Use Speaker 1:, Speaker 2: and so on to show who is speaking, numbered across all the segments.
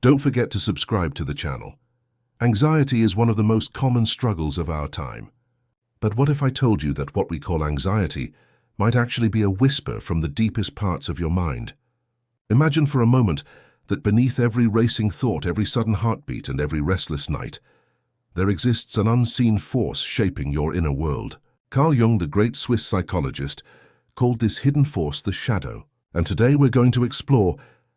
Speaker 1: Don't forget to subscribe to the channel. Anxiety is one of the most common struggles of our time. But what if I told you that what we call anxiety might actually be a whisper from the deepest parts of your mind? Imagine for a moment that beneath every racing thought, every sudden heartbeat, and every restless night, there exists an unseen force shaping your inner world. Carl Jung, the great Swiss psychologist, called this hidden force the shadow. And today we're going to explore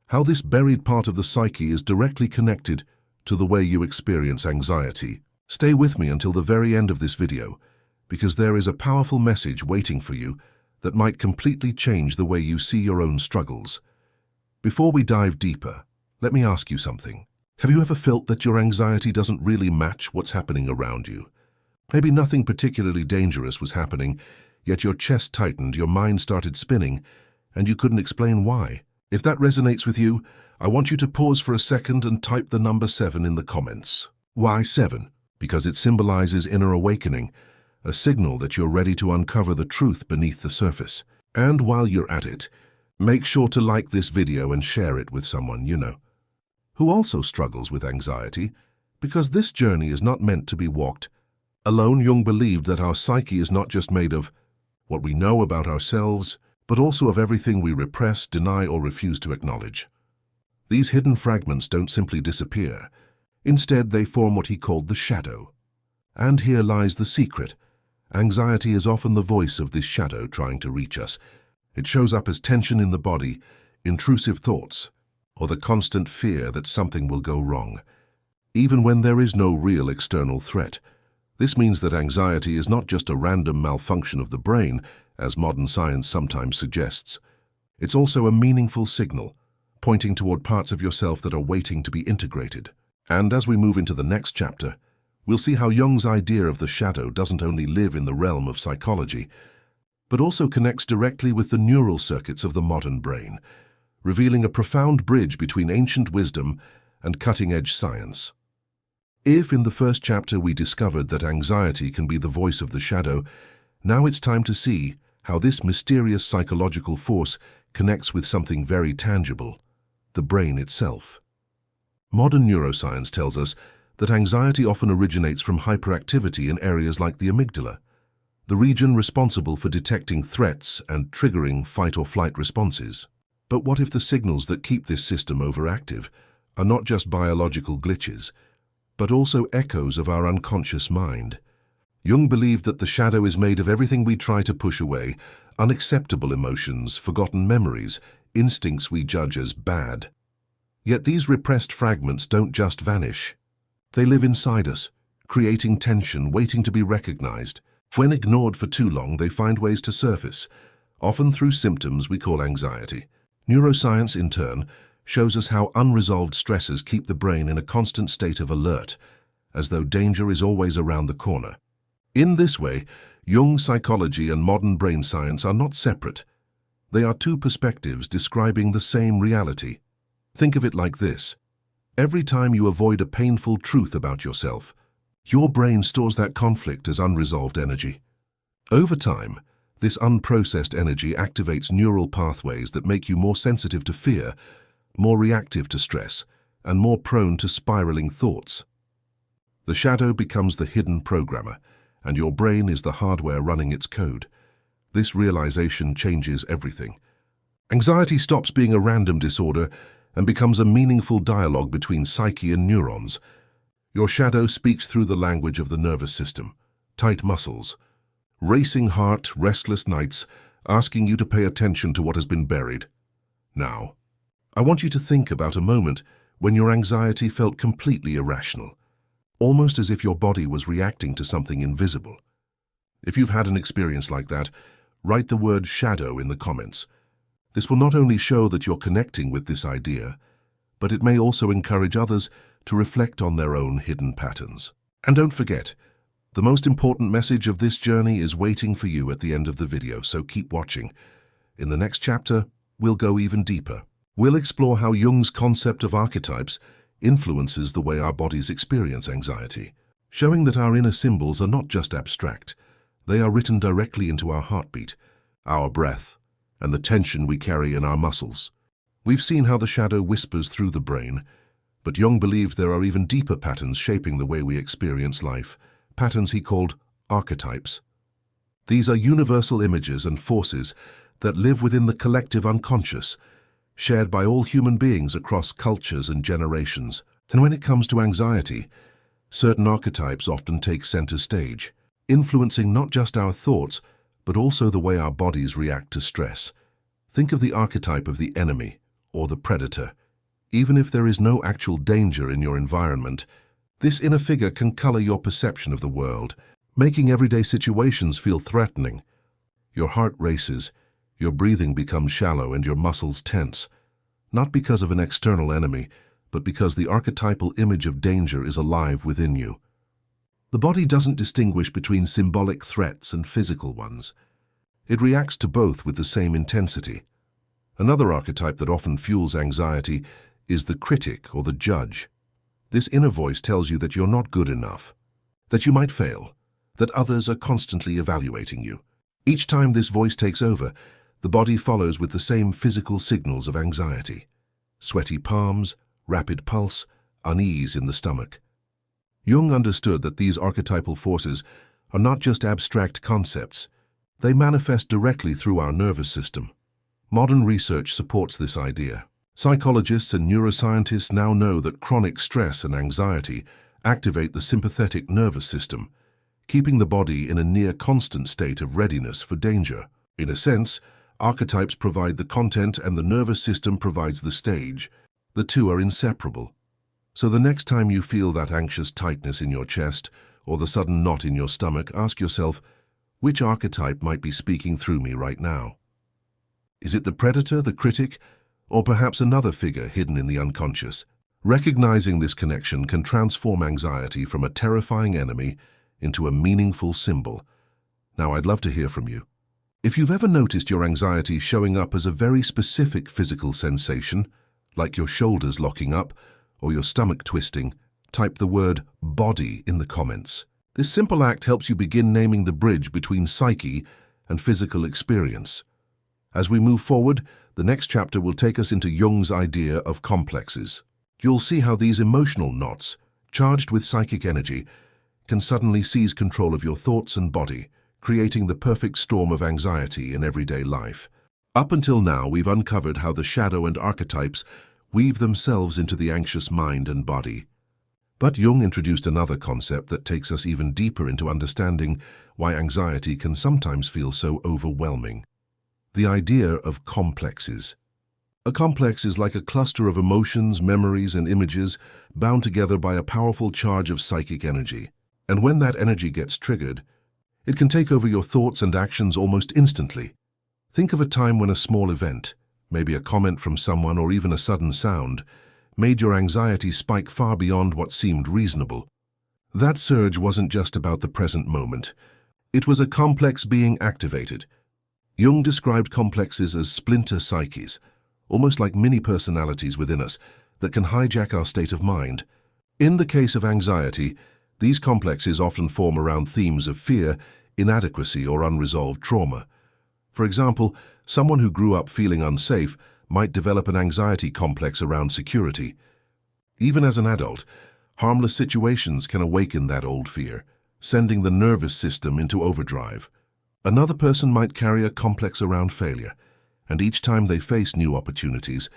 Speaker 1: how this buried part of the psyche is directly connected to the way you experience anxiety. Stay with me until the very end of this video, because there is a powerful message waiting for you that might completely change the way you see your own struggles. Before we dive deeper, let me ask you something. Have you ever felt that your anxiety doesn't really match what's happening around you? Maybe nothing particularly dangerous was happening, yet your chest tightened, your mind started spinning, and you couldn't explain why. If that resonates with you, I want you to pause for a second and type the number 7 in the comments. Why 7? Because it symbolizes inner awakening, a signal that you're ready to uncover the truth beneath the surface. And while you're at it, make sure to like this video and share it with someone you know who also struggles with anxiety, because this journey is not meant to be walked alone. Jung believed that our psyche is not just made of what we know about ourselves, but also of everything we repress, deny, or refuse to acknowledge. These hidden fragments don't simply disappear. Instead, they form what he called the shadow. And here lies the secret. Anxiety is often the voice of this shadow trying to reach us. It shows up as tension in the body, intrusive thoughts, or the constant fear that something will go wrong, even when there is no real external threat. This means that anxiety is not just a random malfunction of the brain, as modern science sometimes suggests. It's also a meaningful signal, pointing toward parts of yourself that are waiting to be integrated. And as we move into the next chapter, we'll see how Jung's idea of the shadow doesn't only live in the realm of psychology, but also connects directly with the neural circuits of the modern brain, revealing a profound bridge between ancient wisdom and cutting-edge science. If in the first chapter we discovered that anxiety can be the voice of the shadow, now it's time to see how this mysterious psychological force connects with something very tangible, the brain itself. Modern neuroscience tells us that anxiety often originates from hyperactivity in areas like the amygdala, the region responsible for detecting threats and triggering fight-or-flight responses. But what if the signals that keep this system overactive are not just biological glitches, but also echoes of our unconscious mind? Jung believed that the shadow is made of everything we try to push away, unacceptable emotions, forgotten memories, instincts we judge as bad. Yet these repressed fragments don't just vanish. They live inside us, creating tension, waiting to be recognized. When ignored for too long, they find ways to surface, often through symptoms we call anxiety. Neuroscience, in turn, shows us how unresolved stresses keep the brain in a constant state of alert, as though danger is always around the corner. In this way, Jung's psychology and modern brain science are not separate. They are two perspectives describing the same reality. Think of it like this. Every time you avoid a painful truth about yourself, your brain stores that conflict as unresolved energy. Over time, this unprocessed energy activates neural pathways that make you more sensitive to fear, more reactive to stress, and more prone to spiraling thoughts. The shadow becomes the hidden programmer, and your brain is the hardware running its code. This realization changes everything. Anxiety stops being a random disorder and becomes a meaningful dialogue between psyche and neurons. Your shadow speaks through the language of the nervous system, tight muscles, racing heart, restless nights, asking you to pay attention to what has been buried. Now, I want you to think about a moment when your anxiety felt completely irrational, almost as if your body was reacting to something invisible. If you've had an experience like that, write the word shadow in the comments. This will not only show that you're connecting with this idea, but it may also encourage others to reflect on their own hidden patterns. And don't forget, the most important message of this journey is waiting for you at the end of the video, so keep watching. In the next chapter, we'll go even deeper. We'll explore how Jung's concept of archetypes influences the way our bodies experience anxiety, showing that our inner symbols are not just abstract. They are written directly into our heartbeat, our breath, and the tension we carry in our muscles. We've seen how the shadow whispers through the brain, But Jung believed there are even deeper patterns shaping the way we experience life, patterns he called archetypes. These are universal images and forces that live within the collective unconscious, shared by all human beings across cultures and generations. And when it comes to anxiety, certain archetypes often take center stage, influencing not just our thoughts, but also the way our bodies react to stress. Think of the archetype of the enemy or the predator. Even if there is no actual danger in your environment, this inner figure can color your perception of the world, making everyday situations feel threatening. Your heart races, your breathing becomes shallow, and your muscles tense, not because of an external enemy, but because the archetypal image of danger is alive within you. The body doesn't distinguish between symbolic threats and physical ones. It reacts to both with the same intensity. Another archetype that often fuels anxiety is the critic or the judge. This inner voice tells you that you're not good enough, that you might fail, that others are constantly evaluating you. Each time this voice takes over, the body follows with the same physical signals of anxiety: sweaty palms, rapid pulse, unease in the stomach. Jung understood that these archetypal forces are not just abstract concepts. They manifest directly through our nervous system. Modern research supports this idea. Psychologists and neuroscientists now know that chronic stress and anxiety activate the sympathetic nervous system, keeping the body in a near constant state of readiness for danger. In a sense, archetypes provide the content and the nervous system provides the stage. The two are inseparable. So the next time you feel that anxious tightness in your chest or the sudden knot in your stomach, ask yourself, which archetype might be speaking through me right now? Is it the predator, the critic, or perhaps another figure hidden in the unconscious? Recognizing this connection can transform anxiety from a terrifying enemy into a meaningful symbol. Now, I'd love to hear from you. If you've ever noticed your anxiety showing up as a very specific physical sensation, like your shoulders locking up or your stomach twisting, type the word body in the comments. This simple act helps you begin naming the bridge between psyche and physical experience. As we move forward, the next chapter will take us into Jung's idea of complexes. You'll see how these emotional knots, charged with psychic energy, can suddenly seize control of your thoughts and body, creating the perfect storm of anxiety in everyday life. Up until now, we've uncovered how the shadow and archetypes weave themselves into the anxious mind and body. But Jung introduced another concept that takes us even deeper into understanding why anxiety can sometimes feel so overwhelming: the idea of complexes. A complex is like a cluster of emotions, memories, and images bound together by a powerful charge of psychic energy. And when that energy gets triggered, it can take over your thoughts and actions almost instantly. Think of a time when a small event, maybe a comment from someone or even a sudden sound, made your anxiety spike far beyond what seemed reasonable. That surge wasn't just about the present moment. It was a complex being activated. Jung described complexes as splinter psyches, almost like mini-personalities within us that can hijack our state of mind. In the case of anxiety, these complexes often form around themes of fear, inadequacy, or unresolved trauma. For example, someone who grew up feeling unsafe might develop an anxiety complex around security. Even as an adult, harmless situations can awaken that old fear, sending the nervous system into overdrive. Another person might carry a complex around failure, and each time they face new opportunities,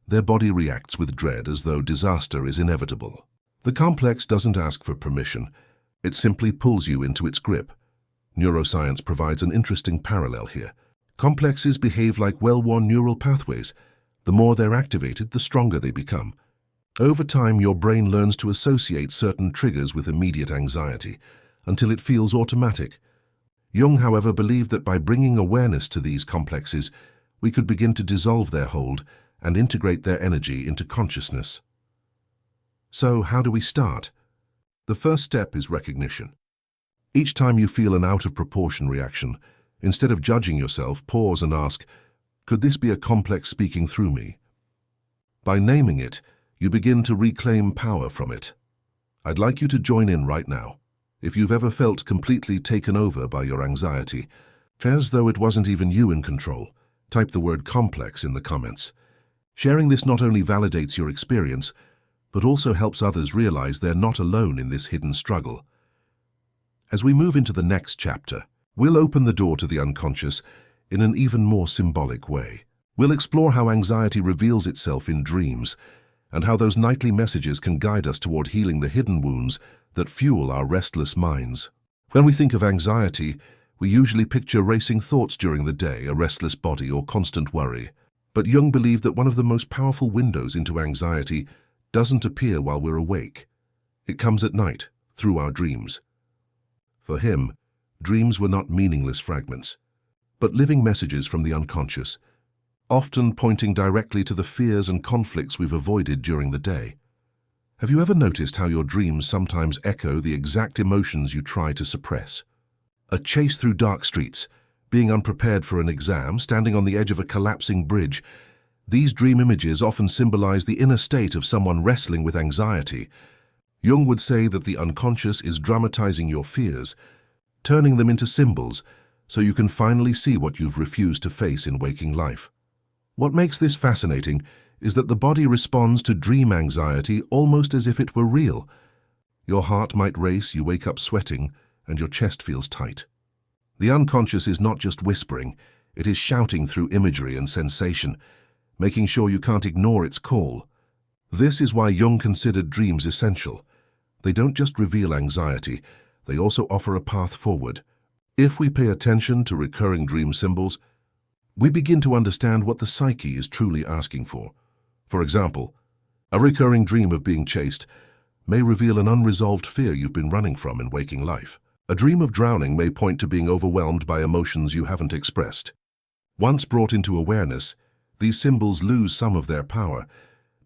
Speaker 1: their body reacts with dread as though disaster is inevitable. The complex doesn't ask for permission. It simply pulls you into its grip. Neuroscience provides an interesting parallel here. Complexes behave like well-worn neural pathways. The more they're activated, the stronger they become. Over time, your brain learns to associate certain triggers with immediate anxiety, until it feels automatic. Jung, however, believed that by bringing awareness to these complexes, we could begin to dissolve their hold and integrate their energy into consciousness. So, how do we start? The first step is recognition. Each time you feel an out-of-proportion reaction, instead of judging yourself, pause and ask, could this be a complex speaking through me? By naming it, you begin to reclaim power from it. I'd like you to join in right now. If you've ever felt completely taken over by your anxiety, as though it wasn't even you in control, type the word complex in the comments. Sharing this not only validates your experience, but also helps others realize they're not alone in this hidden struggle. As we move into the next chapter, we'll open the door to the unconscious in an even more symbolic way. We'll explore how anxiety reveals itself in dreams and how those nightly messages can guide us toward healing the hidden wounds that fuel our restless minds. When we think of anxiety, we usually picture racing thoughts during the day, a restless body, or constant worry. But Jung believed that one of the most powerful windows into anxiety doesn't appear while we're awake. It comes at night, through our dreams. For him, dreams were not meaningless fragments, but living messages from the unconscious, often pointing directly to the fears and conflicts we've avoided during the day. Have you ever noticed how your dreams sometimes echo the exact emotions you try to suppress? A chase through dark streets, being unprepared for an exam, standing on the edge of a collapsing bridge. These dream images often symbolize the inner state of someone wrestling with anxiety. Jung would say that the unconscious is dramatizing your fears, turning them into symbols so you can finally see what you've refused to face in waking life. What makes this fascinating is that the body responds to dream anxiety almost as if it were real. Your heart might race, you wake up sweating, and your chest feels tight. The unconscious is not just whispering, it is shouting through imagery and sensation, making sure you can't ignore its call. This is why Jung considered dreams essential. They don't just reveal anxiety, they also offer a path forward. If we pay attention to recurring dream symbols, we begin to understand what the psyche is truly asking for. For example, a recurring dream of being chased may reveal an unresolved fear you've been running from in waking life. A dream of drowning may point to being overwhelmed by emotions you haven't expressed. Once brought into awareness, these symbols lose some of their power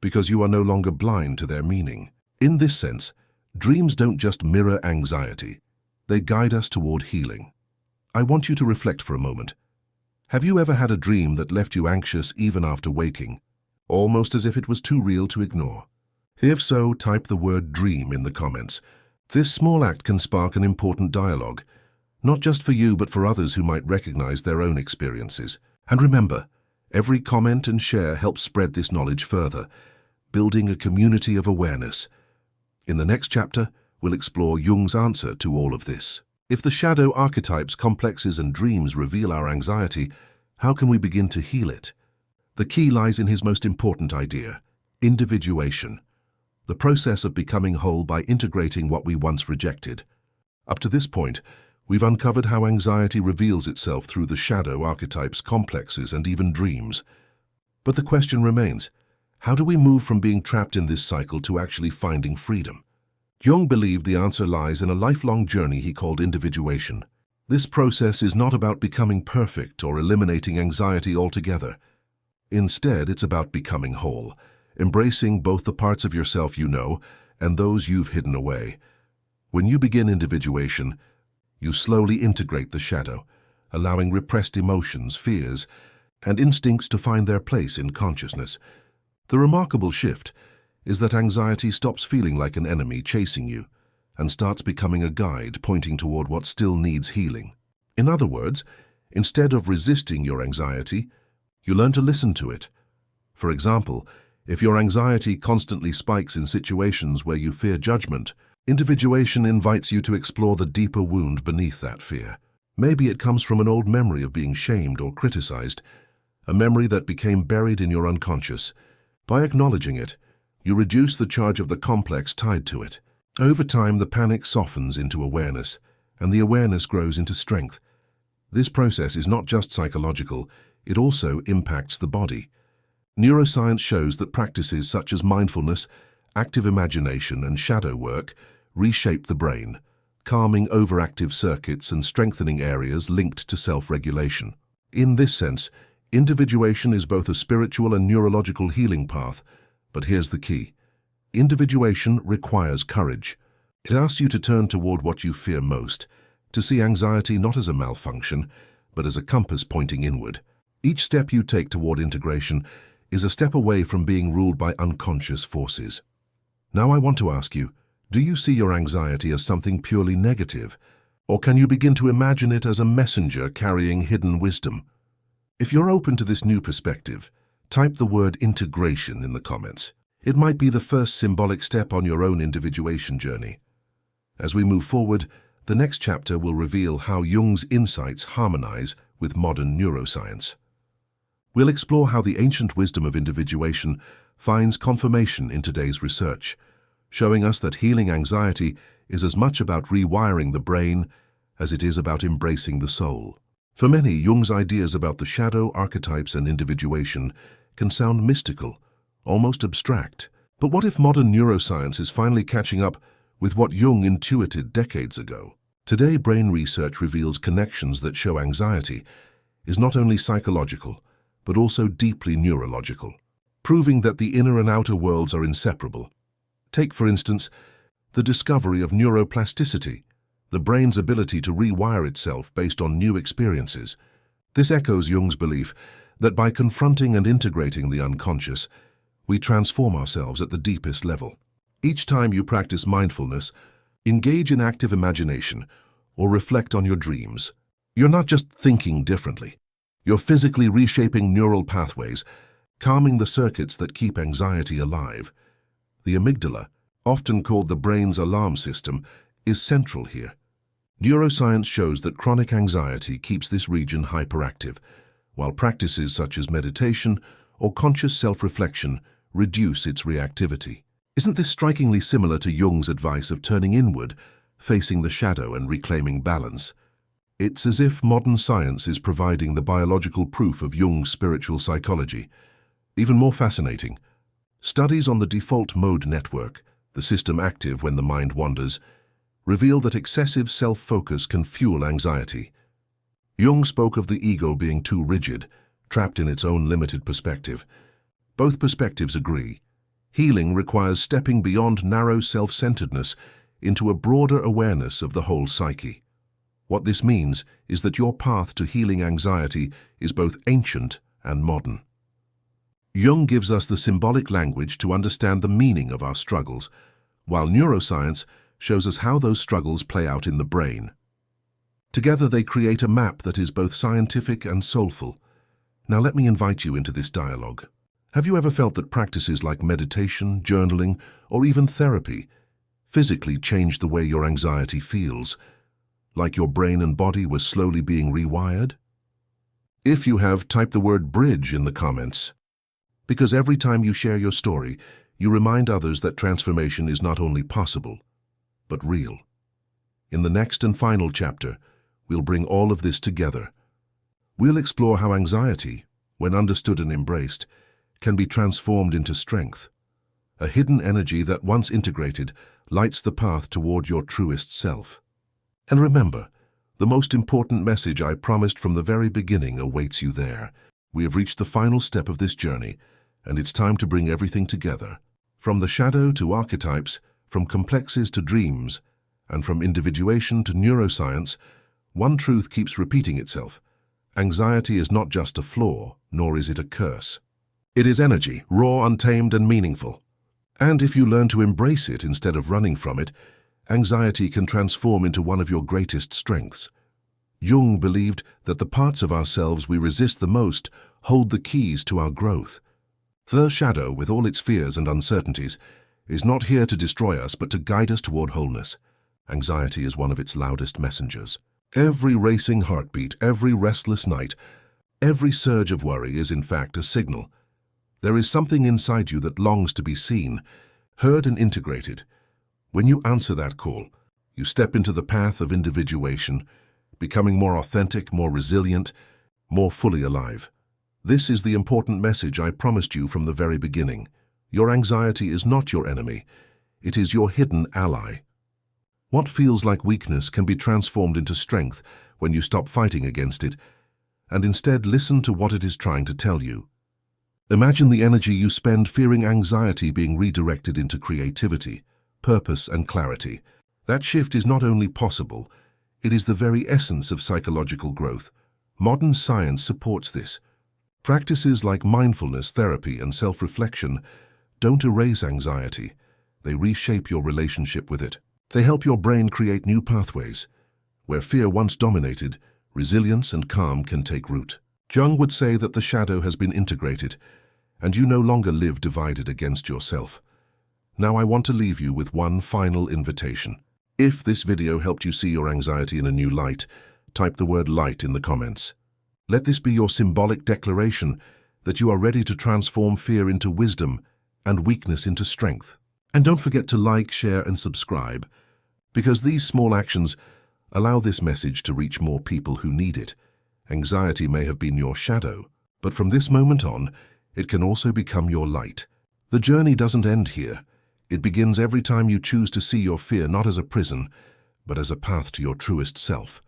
Speaker 1: because you are no longer blind to their meaning. In this sense, dreams don't just mirror anxiety, they guide us toward healing. I want you to reflect for a moment. Have you ever had a dream that left you anxious even after waking, almost as if it was too real to ignore? If so, type the word dream in the comments. This small act can spark an important dialogue, not just for you but for others who might recognize their own experiences. And remember, every comment and share helps spread this knowledge further, building a community of awareness. In the next chapter, we'll explore Jung's answer to all of this. If the shadow archetypes, complexes, and dreams reveal our anxiety, how can we begin to heal it? The key lies in his most important idea, individuation, the process of becoming whole by integrating what we once rejected. Up to this point, we've uncovered how anxiety reveals itself through the shadow archetypes, complexes, and even dreams. But the question remains, how do we move from being trapped in this cycle to actually finding freedom? Jung believed the answer lies in a lifelong journey he called individuation. This process is not about becoming perfect or eliminating anxiety altogether. Instead, it's about becoming whole, embracing both the parts of yourself you know and those you've hidden away. When you begin individuation, you slowly integrate the shadow, allowing repressed emotions, fears, and instincts to find their place in consciousness. The remarkable shift is that anxiety stops feeling like an enemy chasing you and starts becoming a guide pointing toward what still needs healing. In other words, instead of resisting your anxiety, you learn to listen to it. For example, if your anxiety constantly spikes in situations where you fear judgment, individuation invites you to explore the deeper wound beneath that fear. Maybe it comes from an old memory of being shamed or criticized, a memory that became buried in your unconscious. By acknowledging it, you reduce the charge of the complex tied to it. Over time, the panic softens into awareness, and the awareness grows into strength. This process is not just psychological, it also impacts the body. Neuroscience shows that practices such as mindfulness, active imagination, and shadow work reshape the brain, calming overactive circuits and strengthening areas linked to self-regulation. In this sense, individuation is both a spiritual and neurological healing path. But here's the key. Individuation requires courage. It asks you to turn toward what you fear most, to see anxiety not as a malfunction, but as a compass pointing inward. Each step you take toward integration is a step away from being ruled by unconscious forces. Now I want to ask you, do you see your anxiety as something purely negative, or can you begin to imagine it as a messenger carrying hidden wisdom? If you're open to this new perspective, type the word integration in the comments. It might be the first symbolic step on your own individuation journey. As we move forward, the next chapter will reveal how Jung's insights harmonize with modern neuroscience. We'll explore how the ancient wisdom of individuation finds confirmation in today's research, showing us that healing anxiety is as much about rewiring the brain as it is about embracing the soul. For many, Jung's ideas about the shadow, archetypes, and individuation can sound mystical, almost abstract. But what if modern neuroscience is finally catching up with what Jung intuited decades ago? Today, brain research reveals connections that show anxiety is not only psychological, but also deeply neurological, proving that the inner and outer worlds are inseparable. Take, for instance, the discovery of neuroplasticity, the brain's ability to rewire itself based on new experiences. This echoes Jung's belief that by confronting and integrating the unconscious, we transform ourselves at the deepest level. Each time you practice mindfulness, engage in active imagination, or reflect on your dreams, you're not just thinking differently. You're physically reshaping neural pathways, calming the circuits that keep anxiety alive. The amygdala, often called the brain's alarm system, is central here. Neuroscience shows that chronic anxiety keeps this region hyperactive, while practices such as meditation or conscious self-reflection reduce its reactivity. Isn't this strikingly similar to Jung's advice of turning inward, facing the shadow and reclaiming balance? It's as if modern science is providing the biological proof of Jung's spiritual psychology. Even more fascinating, studies on the default mode network, the system active when the mind wanders, reveal that excessive self-focus can fuel anxiety. Jung spoke of the ego being too rigid, trapped in its own limited perspective. Both perspectives agree. Healing requires stepping beyond narrow self-centeredness into a broader awareness of the whole psyche. What this means is that your path to healing anxiety is both ancient and modern. Jung gives us the symbolic language to understand the meaning of our struggles, while neuroscience shows us how those struggles play out in the brain. Together they create a map that is both scientific and soulful. Now let me invite you into this dialogue. Have you ever felt that practices like meditation, journaling, or even therapy physically change the way your anxiety feels, like your brain and body were slowly being rewired? If you have, type the word bridge in the comments, because every time you share your story, you remind others that transformation is not only possible, but real. In the next and final chapter, we'll bring all of this together. We'll explore how anxiety, when understood and embraced, can be transformed into strength, a hidden energy that, once integrated, lights the path toward your truest self. And remember, the most important message I promised from the very beginning awaits you there. We have reached the final step of this journey, and it's time to bring everything together. From the shadow to archetypes, from complexes to dreams, and from individuation to neuroscience, one truth keeps repeating itself. Anxiety is not just a flaw, nor is it a curse. It is energy, raw, untamed, and meaningful. And if you learn to embrace it instead of running from it, anxiety can transform into one of your greatest strengths. Jung believed that the parts of ourselves we resist the most hold the keys to our growth. The shadow, with all its fears and uncertainties, is not here to destroy us but to guide us toward wholeness. Anxiety is one of its loudest messengers. Every racing heartbeat, every restless night, every surge of worry is in fact a signal. There is something inside you that longs to be seen, heard, and integrated. When you answer that call, you step into the path of individuation, becoming more authentic, more resilient, more fully alive. This is the important message I promised you from the very beginning. Your anxiety is not your enemy. It is your hidden ally. What feels like weakness can be transformed into strength when you stop fighting against it and instead listen to what it is trying to tell you. Imagine the energy you spend fearing anxiety being redirected into creativity, purpose, and clarity. That shift is not only possible, it is the very essence of psychological growth. Modern science supports this. Practices like mindfulness, therapy, and self-reflection don't erase anxiety. They reshape your relationship with it. They help your brain create new pathways. Where fear once dominated, resilience and calm can take root. Jung would say that the shadow has been integrated. and you no longer live divided against yourself. Now I want to leave you with one final invitation. If this video helped you see your anxiety in a new light, type the word light in the comments. Let this be your symbolic declaration that you are ready to transform fear into wisdom and weakness into strength. And don't forget to like, share, and subscribe, because these small actions allow this message to reach more people who need it. Anxiety may have been your shadow, but from this moment on, it can also become your light. The journey doesn't end here. It begins every time you choose to see your fear not as a prison, but as a path to your truest self.